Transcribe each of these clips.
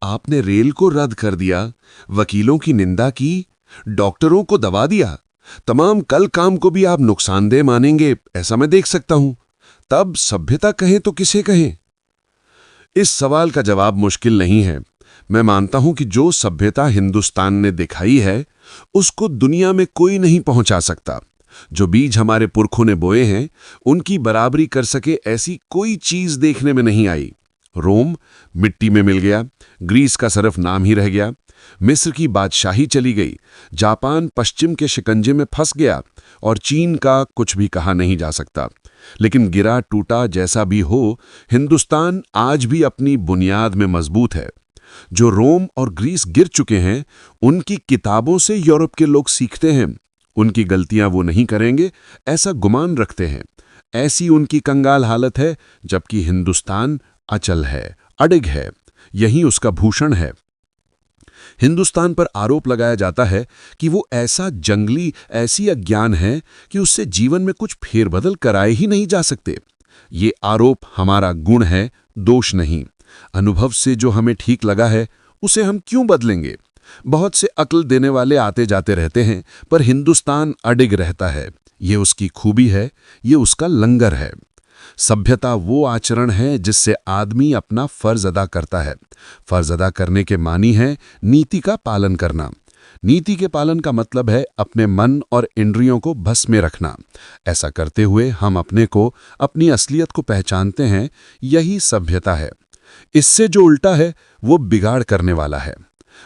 आपने रेल को रद्द कर दिया, वकीलों की निंदा की, डॉक्टरों को दबा दिया, तमाम कल काम को भी आप नुकसानदेह मानेंगे, ऐसा मैं देख सकता हूं। तब सभ्यता कहें तो किसे कहें? इस सवाल का जवाब मुश्किल नहीं है। मैं मानता हूं कि जो सभ्यता हिंदुस्तान ने दिखाई है, उसको दुनिया में कोई नहीं पहुंचा सकता। जो बीज हमारे पुरखों ने बोए हैं, उनकी बराबरी कर सके ऐसी कोई चीज देखने में नहीं आई। रोम मिट्टी में मिल गया, ग्रीस का सिर्फ नाम ही रह गया, मिस्र की बादशाही चली गई, जापान पश्चिम के शिकंजे में फंस गया और चीन का कुछ भी कहा नहीं जा सकता। लेकिन गिरा टूटा जैसा भी हो, हिंदुस्तान आज भी अपनी बुनियाद में मजबूत है। जो रोम और ग्रीस गिर चुके हैं, उनकी किताबों से यूरोप के लोग सीखते हैं। उनकी गलतियां वो नहीं करेंगे, ऐसा गुमान रखते हैं। ऐसी उनकी कंगाल हालत है, जबकि हिंदुस्तान अचल है, अडिग है। यही उसका भूषण है। हिंदुस्तान पर आरोप लगाया जाता है कि वो ऐसा जंगली, ऐसी अज्ञान है कि उससे जीवन में कुछ फेरबदल कराए ही नहीं जा सकते। ये आरोप हमारा गुण है, दोष नहीं। अनुभव से जो हमें ठीक लगा है, उसे हम क्यों बदलेंगे? बहुत से अक्ल देने वाले आते जाते रहते हैं, पर हिंदुस्तान अडिग रहता है। ये उसकी खूबी है, ये उसका लंगर है। सभ्यता वो आचरण है जिससे आदमी अपना फर्ज अदा करता है। फर्ज अदा करने के मानी है नीति का पालन करना। नीति के पालन का मतलब है अपने मन और इंद्रियों को बस में रखना। ऐसा करते हुए हम अपने को, अपनी असलियत को पहचानते हैं। यही सभ्यता है। इससे जो उल्टा है, वो बिगाड़ करने वाला है।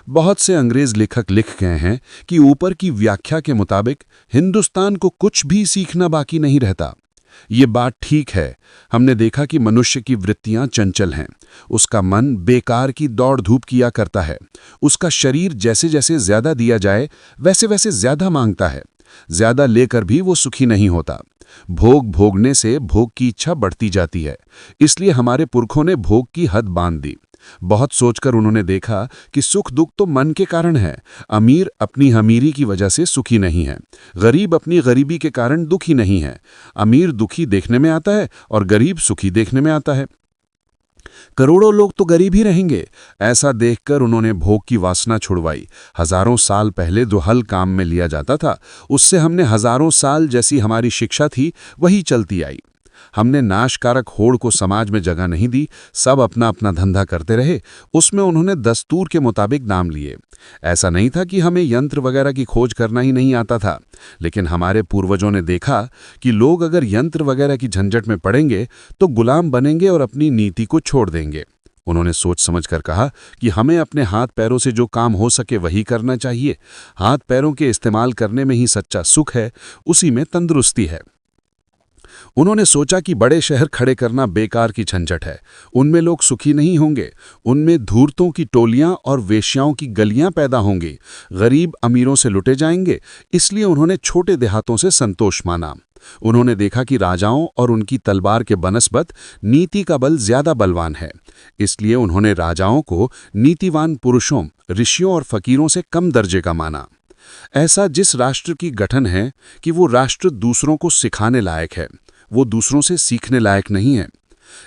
बहुत से अंग्रेज लेखक लिख गए हैं कि ऊपर की व्याख्या के मुताबिक हिंदुस्तान को कुछ भी सीखना बाकी नहीं रहता। ये बात ठीक है। हमने देखा कि मनुष्य की वृत्तियां चंचल हैं। उसका मन बेकार की दौड़ धूप किया करता है। उसका शरीर जैसे जैसे ज्यादा दिया जाए, वैसे वैसे ज्यादा मांगता है। ज्यादा लेकर भी वो सुखी नहीं होता। भोग भोगने से भोग की इच्छा बढ़ती जाती है। इसलिए हमारे पुरखों ने भोग की हद बांध दी। बहुत सोचकर उन्होंने देखा कि सुख दुख तो मन के कारण है। अमीर अपनी अमीरी की वजह से सुखी नहीं है, गरीब अपनी गरीबी के कारण दुखी नहीं है। अमीर दुखी देखने में आता है और गरीब सुखी देखने में आता है। करोड़ों लोग तो गरीब ही रहेंगे। ऐसा देखकर उन्होंने भोग की वासना छुड़वाई। हजारों साल पहले जो हल काम में लिया जाता था, उससे हमने हजारों साल जैसी हमारी शिक्षा थी, वही चलती आई। हमने नाशकारक होड़ को समाज में जगह नहीं दी। सब अपना अपना धंधा करते रहे। उसमें उन्होंने दस्तूर के मुताबिक नाम लिए। ऐसा नहीं था कि हमें यंत्र वगैरह की खोज करना ही नहीं आता था, लेकिन हमारे पूर्वजों ने देखा कि लोग अगर यंत्र वगैरह की झंझट में पड़ेंगे तो गुलाम बनेंगे और अपनी नीति को छोड़ देंगे। उन्होंने सोच समझकर कहा कि हमें अपने हाथ पैरों से जो काम हो सके वही करना चाहिए। हाथ पैरों के इस्तेमाल करने में ही सच्चा सुख है, उसी में तंदुरुस्ती है। उन्होंने सोचा कि बड़े शहर खड़े करना बेकार की झंझट है। उनमें लोग सुखी नहीं होंगे। उनमें धूर्तों की टोलियां और वेश्याओं की गलियां पैदा होंगी। गरीब अमीरों से लुटे जाएंगे। इसलिए उन्होंने छोटे देहातों से संतोष माना। उन्होंने देखा कि राजाओं और उनकी तलवार के बनस्बत नीति का बल ज्यादा बलवान है। इसलिए उन्होंने राजाओं को नीतिवान पुरुषों, ऋषियों और फकीरों से कम दर्जे का माना। ऐसा जिस राष्ट्र की गठन है कि वो राष्ट्र दूसरों को सिखाने लायक है, वो दूसरों से सीखने लायक नहीं है।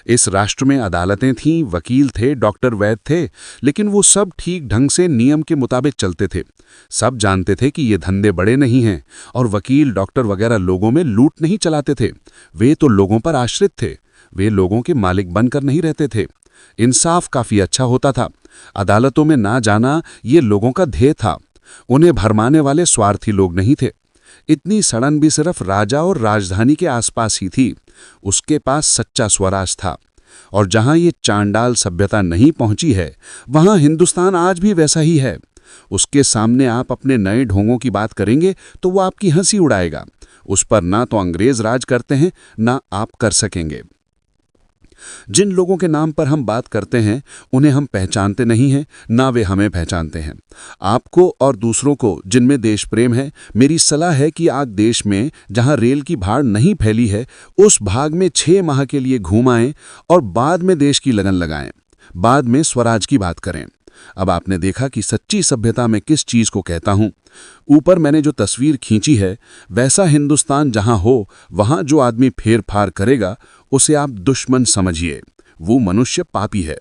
इस राष्ट्र में अदालतें थीं, वकील थे, डॉक्टर वैद्य थे, लेकिन वो सब ठीक ढंग से नियम के मुताबिक चलते थे। सब जानते थे कि ये धंधे बड़े नहीं हैं और वकील, डॉक्टर वगैरह लोगों में लूट नहीं चलाते थे। वे तो लोगों पर आश्रित थे। वे लोगों के मालिक बनकर नहीं रहते थे। इंसाफ काफी अच्छा होता था। अदालतों में ना जाना ये लोगों का ध्येय था। उन्हें भरमाने वाले स्वार्थी लोग नहीं थे। इतनी सड़न भी सिर्फ राजा और राजधानी के आसपास ही थी। उसके पास सच्चा स्वराज था। और जहां ये चांडाल सभ्यता नहीं पहुंची है, वहां हिंदुस्तान आज भी वैसा ही है। उसके सामने आप अपने नए ढोंगों की बात करेंगे तो वो आपकी हंसी उड़ाएगा। उस पर ना तो अंग्रेज राज करते हैं, ना आप कर सकेंगे। जिन लोगों के नाम पर हम बात करते हैं, उन्हें हम पहचानते नहीं हैं, ना वे हमें पहचानते हैं। आपको और दूसरों को जिनमें देश प्रेम है, मेरी सलाह है कि आज देश में जहां रेल की भाड़ नहीं फैली है, उस भाग में 6 माह के लिए घूम आएं और बाद में देश की लगन लगाएं। बाद में स्वराज की बात करें। अब आपने देखा कि सच्ची सभ्यता में किस चीज को कहता हूं। ऊपर मैंने जो तस्वीर खींची है, वैसा हिंदुस्तान जहां हो, वहां जो आदमी फेर फार करेगा, उसे आप दुश्मन समझिए। वो मनुष्य पापी है।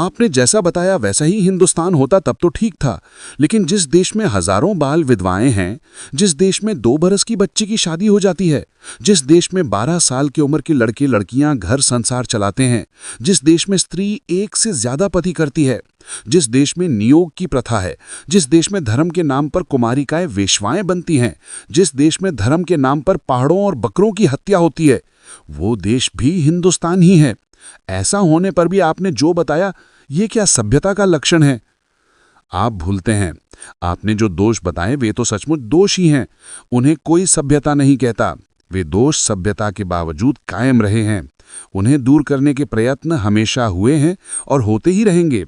आपने जैसा बताया वैसा ही हिंदुस्तान होता तब तो ठीक था, लेकिन जिस देश में हजारों बाल विधवाएं हैं, जिस देश में 2 बरस की बच्ची की शादी हो जाती है, जिस देश में 12 साल की उम्र के लड़के लड़कियां घर संसार चलाते हैं, जिस देश में स्त्री एक से ज्यादा पति करती है, जिस देश में नियोग की प्रथा है, जिस देश में धर्म के नाम पर कुमारिकाएं वेश्वाएं बनती हैं, जिस देश में धर्म के नाम पर पहाड़ों और बकरों की हत्या होती है, वो देश भी हिंदुस्तान ही है। ऐसा होने पर भी आपने जो बताया, ये क्या सभ्यता का लक्षण है? आप भूलते हैं, आपने जो दोष बताए वे तो सचमुच दोष ही हैं। उन्हें कोई सभ्यता नहीं कहता। वे दोष सभ्यता के बावजूद कायम रहे हैं। उन्हें दूर करने के प्रयत्न हमेशा हुए हैं और होते ही रहेंगे।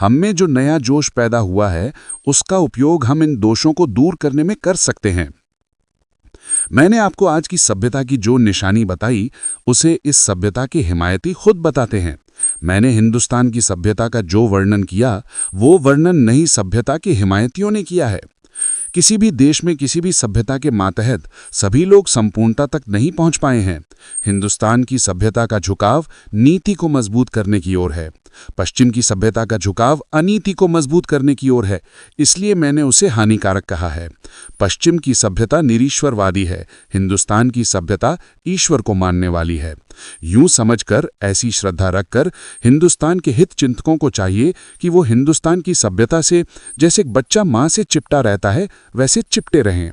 हम में जो नया जोश पैदा हुआ है, उसका उपयोग हम इन दोषों को दूर करने में कर सकते हैं। मैंने आपको आज की सभ्यता की जो निशानी बताई, उसे इस सभ्यता के हिमायती खुद बताते हैं। मैंने हिंदुस्तान की सभ्यता का जो वर्णन किया, वो वर्णन नई सभ्यता के हिमायतियों ने किया है। किसी भी देश में किसी भी सभ्यता के मातहत सभी लोग संपूर्णता तक नहीं पहुंच पाए हैं। हिंदुस्तान की सभ्यता का झुकाव नीति को मजबूत करने की ओर है। पश्चिम की सभ्यता का झुकाव अनीति को मजबूत करने की ओर है, इसलिए मैंने उसे हानिकारक कहा है। पश्चिम की सभ्यता निरीश्वरवादी है, हिंदुस्तान की सभ्यता ईश्वर को मानने वाली है। यूं समझकर, ऐसी श्रद्धा रखकर हिंदुस्तान के हित चिंतकों को चाहिए कि वो हिंदुस्तान की सभ्यता से जैसे एक बच्चा मां से चिपटा रहता है, वैसे चिपटे रहें।